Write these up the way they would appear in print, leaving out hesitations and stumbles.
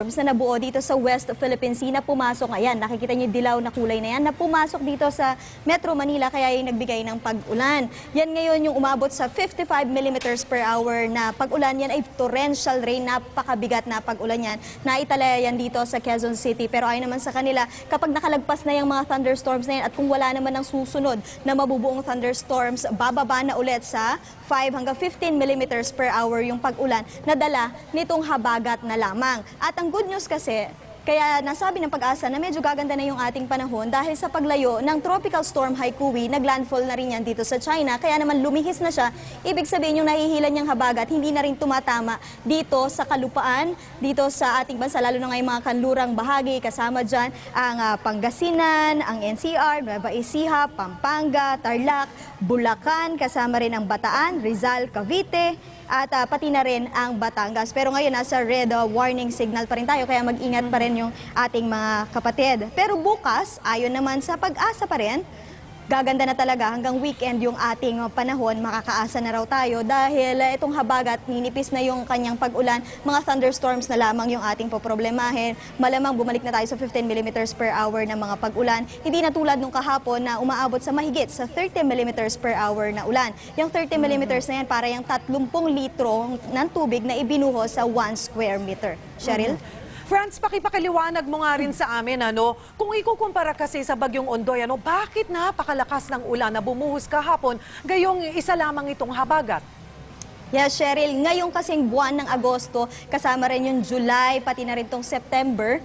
Na nabuo dito sa West Philippine Sea na pumasok. Ayan, nakikita niyo yung dilaw na kulay na yan na pumasok dito sa Metro Manila kaya yung nagbigay ng pag-ulan. Yan ngayon yung umabot sa 55 millimeters per hour na pag-ulan. Yan ay torrential rain, napakabigat na pag-ulan yan. Naitala yan dito sa Quezon City. Pero ayon naman sa kanila, kapag nakalagpas na yung mga thunderstorms na yan at kung wala naman ng susunod na mabubuong thunderstorms, bababa na ulit sa 5 hanggang 15 millimeters per hour yung pag-ulan na dala nitong habagat na lamang. At ang good news kasi, kaya nasabi ng Pag-asa na medyo gaganda na yung ating panahon dahil sa paglayo ng Tropical Storm Haikui, naglandfall na rin yan dito sa China. Kaya naman lumihis na siya. Ibig sabihin yung nahihilan niyang habagat, hindi na rin tumatama dito sa kalupaan, dito sa ating bansa, lalo na ngayong mga kanlurang bahagi. Kasama dyan ang Pangasinan, ang NCR, Nueva Ecija, Pampanga, Tarlac, Bulacan, kasama rin ang Bataan, Rizal, Cavite, at pati na rin ang Batangas. Pero ngayon nasa red warning signal pa rin tayo kaya mag-ingat pa rin yung ating mga kapatid. Pero bukas, ayon naman sa Pag-asa pa rin, gaganda na talaga hanggang weekend yung ating panahon, makakaasa na raw tayo dahil itong habagat, ninipis na yung kanyang pag-ulan, mga thunderstorms na lamang yung ating poproblemahin. Malamang bumalik na tayo sa 15 millimeters per hour na mga pag-ulan. Hindi na tulad nung kahapon na umaabot sa mahigit sa 30 millimeters per hour na ulan. Yung 30 millimeters na yan para yung 30 litro ng tubig na ibinuhos sa 1 square meter. Cheryl? Franz, pakipakiliwanag mo nga rin sa amin, kung ikukumpara kasi sa Bagyong Ondoy, bakit napakalakas ng ulan na bumuhos kahapon, gayong isa lamang itong habagat? Yes, Cheryl, ngayong kasing buwan ng Agosto, kasama rin yung July, pati na rin itong September,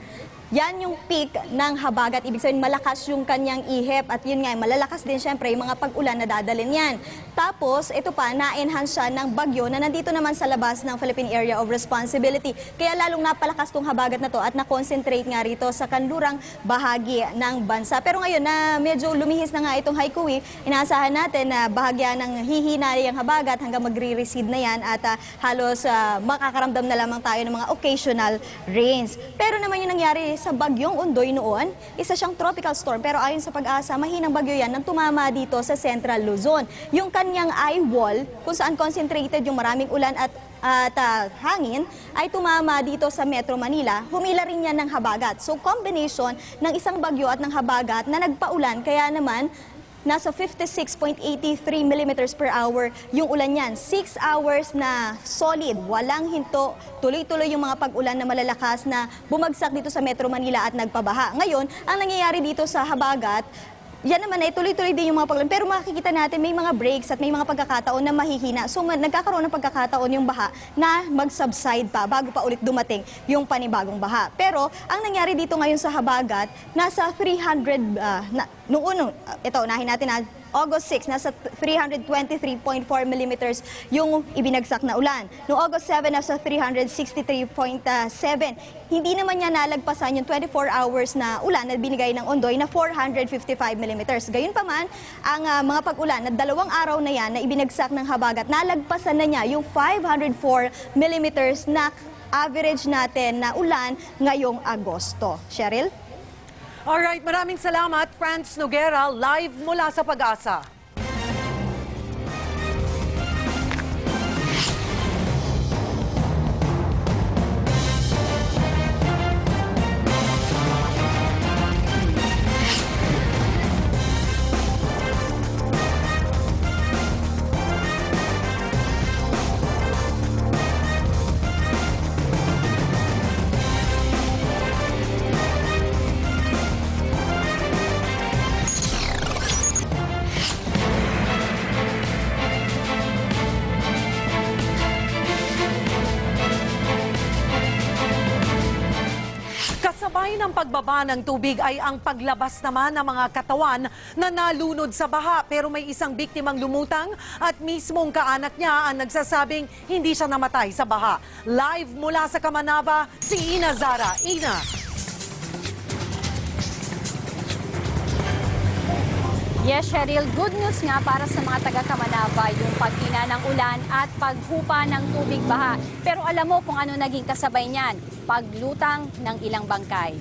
yan yung peak ng habagat. Ibig sabihin, malakas yung kanyang ihip at yun nga, malalakas din syempre yung mga pag-ulan na dadalhin yan. Tapos, ito pa, na-enhance siya ng bagyo na nandito naman sa labas ng Philippine Area of Responsibility. Kaya lalong napalakas tong habagat na to at na-concentrate nga rito sa kanlurang bahagi ng bansa. Pero ngayon na medyo lumihis na nga itong Haikui, inaasahan natin na bahagya ng hihina yung habagat hanggang magre-recede na yan at halos makakaramdam na lamang tayo ng mga occasional rains. Pero naman yung nangyari sa Bagyong Ondoy noon, isa siyang tropical storm pero ayon sa Pag-asa, mahinang bagyo yan nang tumama dito sa Central Luzon. Yung kanyang eye wall, kung saan concentrated yung maraming ulan at hangin, ay tumama dito sa Metro Manila, humila rin yan ng habagat. So combination ng isang bagyo at ng habagat na nagpaulan, kaya naman nasa 56.83 millimeters per hour yung ulan niyan. 6 hours na solid, walang hinto, tuloy-tuloy yung mga pag-ulan na malalakas na bumagsak dito sa Metro Manila at nagpabaha. Ngayon, ang nangyayari dito sa habagat, yan naman ay tuloy-tuloy din yung mga pag-ulan. Pero makikita natin may mga breaks at may mga pagkakataon na mahihina. So nagkakaroon ng pagkakataon yung baha na mag-subside pa bago pa ulit dumating yung panibagong baha. Pero ang nangyari dito ngayon sa habagat, nasa 300, ito, unahin natin na August 6, nasa 323.4 millimeters yung ibinagsak na ulan. Noong August 7, nasa 363.7. Hindi naman niya nalagpasan yung 24 hours na ulan na binigay ng Ondoy na 455 millimeters. Gayunpaman, ang mga pag-ulan na 2 araw na yan na ibinagsak ng habagat, nalagpasan na niya yung 504 millimeters na average natin na ulan ngayong Agosto. Cheryl? Alright, maraming salamat, Franz Noguera, live mula sa Pag-asa. Kasabay ng pagbaba ng tubig ay ang paglabas naman ng mga katawan na nalunod sa baha. Pero may isang biktimang lumutang at mismong kaanak niya ang nagsasabing hindi siya namatay sa baha. Live mula sa Kamanava, si Ina Zara. Ina. Yes, Cheryl, good news nga para sa mga taga-Kamanava yung paghina ng ulan at paghupa ng tubig baha. Pero alam mo kung ano naging kasabay niyan? Paglutang ng ilang bangkay.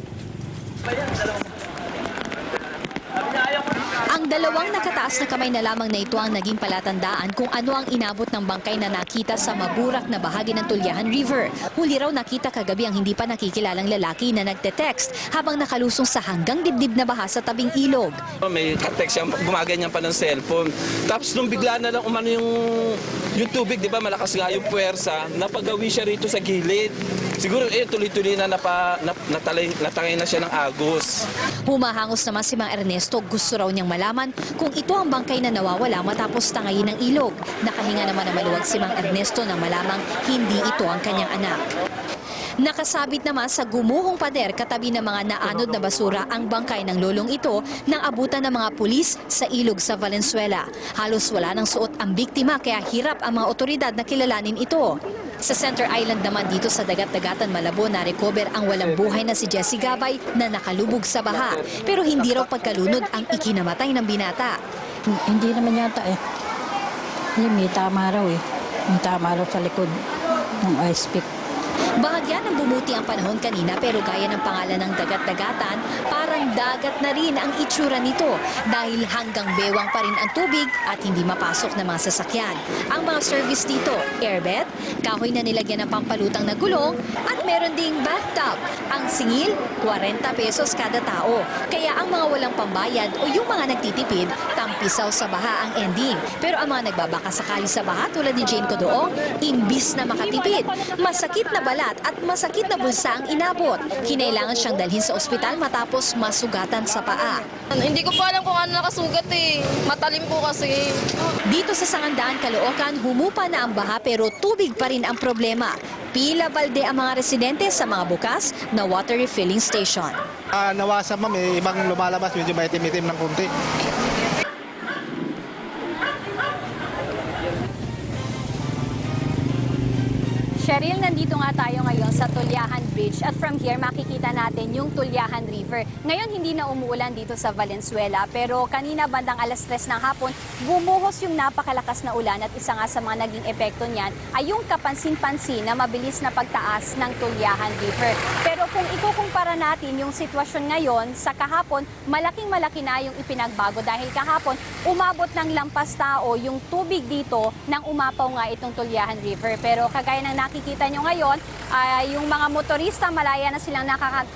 Ang dalawang nakataas na kamay na lamang na ito ang naging palatandaan kung ano ang inabot ng bangkay na nakita sa maburak na bahagi ng Tulyahan River. Huli raw nakita kagabi ang hindi pa nakikilalang lalaki na nagte-text habang nakalusong sa hanggang dibdib na baha sa tabing ilog. May ka-text siya, gumaganyan pa ng cellphone. Tapos nung bigla na lang umano yung tubig, di ba, malakas nga yung puwersa, napagawi siya rito sa gilid. Siguro tuloy-tuloy na natangay na siya ng agos. Humahangos naman si Mang Ernesto, gusto raw niyang malaman kung ito ang bangkay na nawawala matapos tangayin ng ilog. Nakahinga naman na maluwag si Mang Ernesto nang malamang hindi ito ang kanyang anak. Nakasabit naman sa gumuhong pader katabi ng mga naanod na basura ang bangkay ng lolong ito nang abutan ng mga pulis sa ilog sa Valenzuela. Halos wala nang suot ang biktima kaya hirap ang mga otoridad na kilalanin ito. Sa Center Island naman dito sa Dagat-Dagatan Malabo na-recover ang walang buhay na si Jessie Gabay na nakalubog sa baha. Pero hindi raw pagkalunod ang ikinamatay ng binata. Hindi naman yata eh. May tama raw eh. May tama raw sa likod ng ice pick. Bahagyan ng bumuti ang panahon kanina pero gaya ng pangalan ng Dagat-Dagatan, parang dagat na rin ang itsura nito dahil hanggang bewang pa rin ang tubig at hindi mapasok ng mga sasakyan. Ang mga service dito, airbed, kahoy na nilagyan ng pampalutang na gulong at meron ding bathtub. Ang singil, 40 pesos kada tao. Kaya ang mga walang pambayad o yung mga nagtitipid, tampisaw sa baha ang ending. Pero ang mga nagbabaka sakali sa baha tulad ni Jane Codoong, imbis na makatipid, masakit na balat at masakit na bulsa ang inabot. Kinailangan siyang dalhin sa ospital matapos masugatan sa paa. Hindi ko pa alam kung ano nakasugat eh. Matalim po kasi. Dito sa Sangandaan, Caloocan, humupa na ang baha pero tubig pa rin ang problema. Pila balde ang mga residente sa mga bukas na water refilling station. Nawasan ma'am, ibang lumalabas, medyo maitim-itim ng kunti. Cheryl, nandito nga tayo ngayon sa Tulyahan Bridge at from here makikita natin yung Tulyahan River. Ngayon hindi na umuulan dito sa Valenzuela pero kanina bandang alas 3 ng hapon bumuhos yung napakalakas na ulan at isa nga sa mga naging epekto niyan ay yung kapansin-pansin na mabilis na pagtaas ng Tulyahan River. Pero kung ikukumpara natin yung sitwasyon ngayon sa kahapon, malaking-malaki na yung ipinagbago dahil kahapon umabot ng lampas tao yung tubig dito nang umapaw nga itong Tulyahan River. Pero kagaya ng nakikita nyo ngayon, yung mga motorista malaya na silang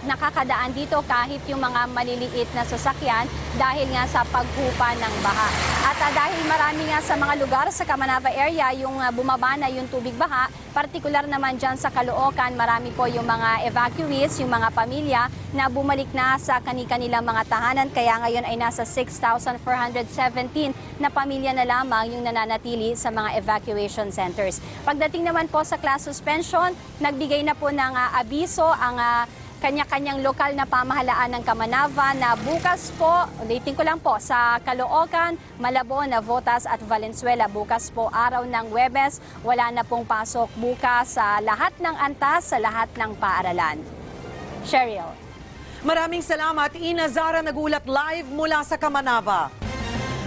nakakadaan dito kahit yung mga maliliit na sasakyan dahil nga sa paghupa ng baha. At dahil marami nga sa mga lugar sa Camanava area yung bumaba na yung tubig baha, partikular naman dyan sa Caloocan, marami po yung mga evacuees, yung mga pamilya na bumalik na sa kani-kanilang mga tahanan. Kaya ngayon ay nasa 6,417 na pamilya na lamang yung nananatili sa mga evacuation centers. Pagdating naman po sa class suspension, nagbigay na po ng abiso ang kanya-kanyang lokal na pamahalaan ng Camanava na bukas po, ulitin ko lang po, sa Caloocan, Malabo, Navotas at Valenzuela. Bukas po araw ng Huwebes, wala na pong pasok bukas sa lahat ng antas, sa lahat ng paaralan. Cheryl. Maraming salamat, Ina Zara, nagulat live mula sa Camanava.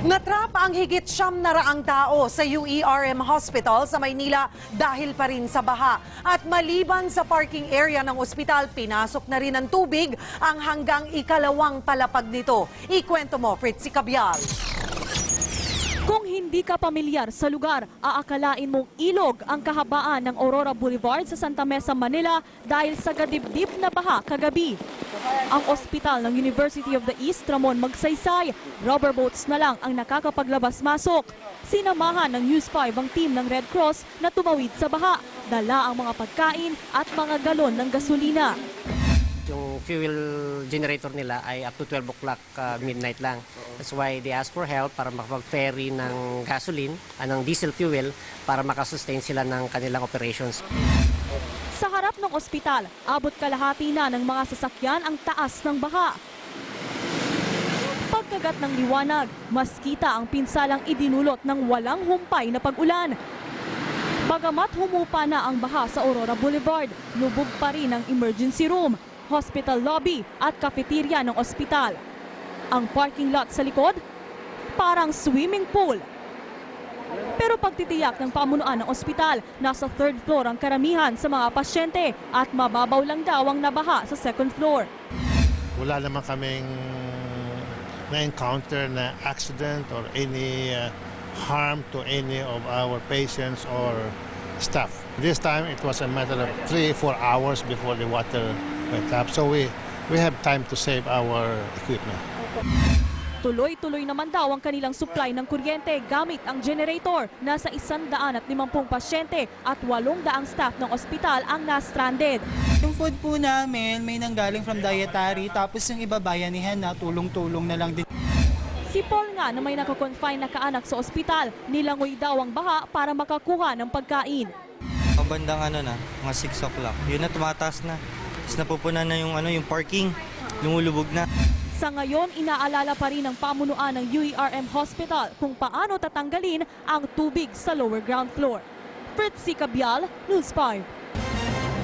Natrap ang higit 700 tao sa UERM Hospital sa Maynila dahil pa rin sa baha. At maliban sa parking area ng ospital, pinasok na rin ng tubig ang hanggang ikalawang palapag nito. Ikwento mo, Fritzy Cabial. Kung hindi ka pamilyar sa lugar, aakalain mong ilog ang kahabaan ng Aurora Boulevard sa Santa Mesa, Manila dahil sa gadibdib na baha kagabi. Ang ospital ng University of the East Ramon Magsaysay, rubber boats na lang ang nakakapaglabas-masok. Sinamahan ng News 5 ang team ng Red Cross na tumawid sa baha, dala ang mga pagkain at mga galon ng gasolina. Yung fuel generator nila ay up to 12 o'clock midnight lang. That's why they ask for help para makapag-ferry ng gasoline, ng diesel fuel para makasustain sila ng kanilang operations. Sa harap ng ospital, abot kalahati na ng mga sasakyan ang taas ng baha. Pagkagat ng liwanag, mas kita ang pinsalang idinulot ng walang humpay na pag-ulan. Bagamat humupa na ang baha sa Aurora Boulevard, lubog pa rin ang emergency room, hospital lobby at cafeteria ng ospital. Ang parking lot sa likod, parang swimming pool. Pero pagtitiyak ng pamunuan ng ospital, nasa third floor ang karamihan sa mga pasyente at mababaw lang daw ang nabaha sa second floor. Wala naman kaming na-encounter na accident or any harm to any of our patients or staff. This time, it was a matter of 3-4 hours before the water went up. So we have time to save our equipment. Tuloy-tuloy naman daw ang kanilang supply ng kuryente gamit ang generator. Nasa 150 pasyente at 800 staff ng ospital ang na-stranded. Yung food po namin may nanggaling from dietary, tapos yung iba bayanihan na tulong-tulong na lang din. Si Paul nga na may nakakonfine na kaanak sa ospital, nilangoy daw ang baha para makakuha ng pagkain. Bandang mga 6 o'clock. Yun na, tumataas na. Tapos napupunan na yung parking, lumulubog na. Sa ngayon, inaalala pa rin ng pamunuan ng UERM Hospital kung paano tatanggalin ang tubig sa lower ground floor. Fritzy Cabial, News 5.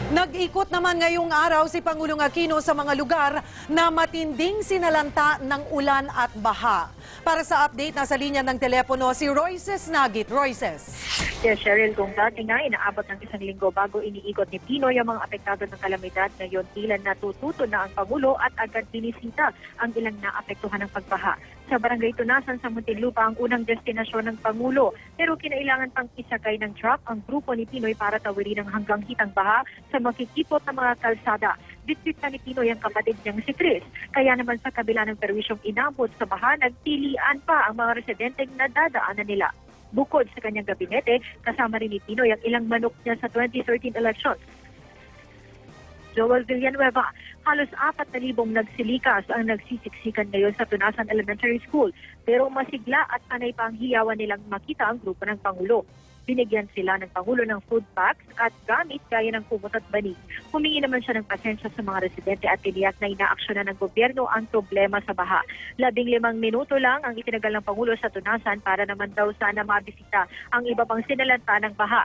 Nag-ikot naman ngayong araw si Pangulong Aquino sa mga lugar na matinding sinalanta ng ulan at baha. Para sa update, nasa linya ng telepono si Royces Nagit. Royces. Yes, Cheryl, kung dati nga inaabot ng 1 linggo bago iniikot ni Pinoy ang mga apektado ng kalamidad, ngayon tila natututo na ang Pangulo at agad binisita ang ilang naapektuhan ng pagbaha. Sa Barangay Tunasan sa Muntinlupa ang unang destinasyon ng Pangulo, pero kinailangan pang isakay ng truck ang grupo ni Pinoy para tawirin ang hanggang hitang baha sa makikipot na mga kalsada. Bitbit pa ni Pinoy ang kapatid niyang si Chris. Kaya naman sa kabila ng perwisyong inabot sa baha, nagpilian pa ang mga residenteng nadadaanan nila. Bukod sa kanyang gabinete, kasama rin ni Pinoy ang ilang manok niya sa 2013 elections. Joel Villanueva, halos 4,000 nagsilikas ang nagsisiksikan ngayon sa Tunasan Elementary School. Pero masigla at panay pa ang hiyawan nilang makita ang grupo ng Pangulo. Binigyan sila ng Pangulo ng food packs at gamit gaya ng kumot at banig. Humingi naman siya ng pasensya sa mga residente at tiniyak na inaaksyonan ng gobyerno ang problema sa baha. 15 minuto lang ang itinagal ng Pangulo sa Tunasan para naman daw sana mabisita ang iba pang sinalanta ng baha.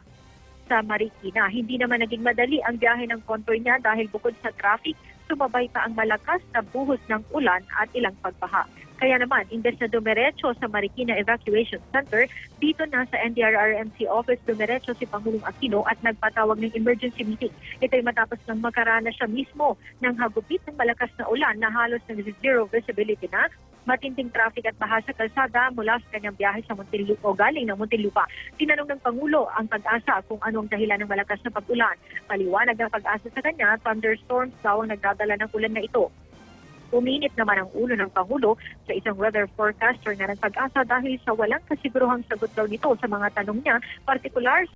Sa Marikina, hindi naman naging madali ang biyahe ng convoy niya dahil bukod sa traffic, sumabay pa ang malakas na buhos ng ulan at ilang pagbaha. Kaya naman, imbes na dumiretso sa Marikina Evacuation Center, dito na sa NDRRMC office dumiretso si Pangulong Aquino at nagpatawag ng emergency meeting. Ito'y matapos ng makaranas siya mismo ng hagupit ng malakas na ulan na halos ng zero visibility na, matinding traffic at baha sa kalsada mula sa kanyang biyahe sa Muntinlupa o galing ng Muntinlupa. Tinanong ng Pangulo ang Pag-asa kung ano ang dahilan ng malakas na pag-ulan. Paliwanag ng Pag-asa sa kanya, thunderstorms daw ang nagdadala ng ulan na ito. Uminit naman ang ulo ng Pangulo sa isang weather forecaster na ng Pag-asa dahil sa walang kasiguruhang sagot daw nito sa mga tanong niya, partikular